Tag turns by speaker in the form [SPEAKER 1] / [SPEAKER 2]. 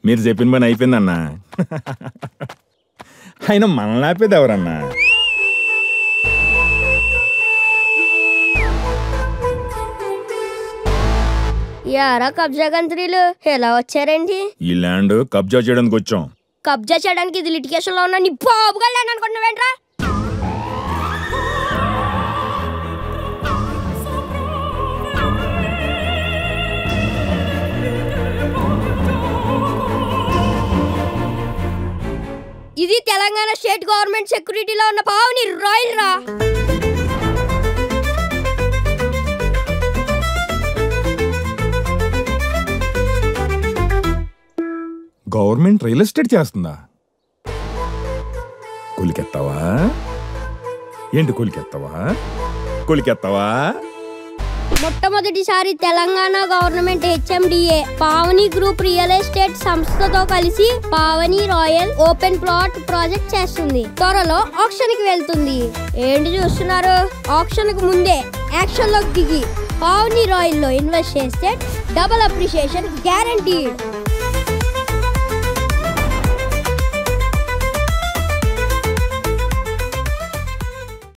[SPEAKER 1] మీరు చెప్పిన పని అయిపోయిందన్నా. అయినా మనల్ని ఆపేది ఎవరన్నా?
[SPEAKER 2] యారా కబ్జా గంత్రీలు ఎలా వచ్చారేంటి?
[SPEAKER 1] ఈ ల్యాండ్ కబ్జా చేయడానికి వచ్చాం.
[SPEAKER 2] కబ్జా చేయడానికి ఇది లిటిగేషన్ లో ఉన్నా నీ బాబుగా ల్యాండ్ అనుకుంటున్నావేంట్రా? ఇది తెలంగాణ స్టేట్ గవర్నమెంట్ సెక్యూరిటీలో ఉన్న పావని రాయల్ రా.
[SPEAKER 1] గవర్నమెంట్ రియల్ ఎస్టేట్ చేస్తుందా? కూలికెత్తావా ఏంటి? కూలికెత్తావా?
[SPEAKER 2] మొట్టమొదటిసారి Telangana government HMDA Pavani group real estate సంస్థతో కలిసి Pavani royal open plot project చేస్తుంది. త్వరలో ఆక్షన్ కి వెళ్తుంది. ఏంటి చూస్తున్నారు? ఆక్షన్ కు ముందే యాక్షన్ లోకి దిగి పావని రాయల్ లో ఇన్వెస్ట్ చేస్తే డబుల్ అప్రిషియేషన్ గ్యారంటీడ్.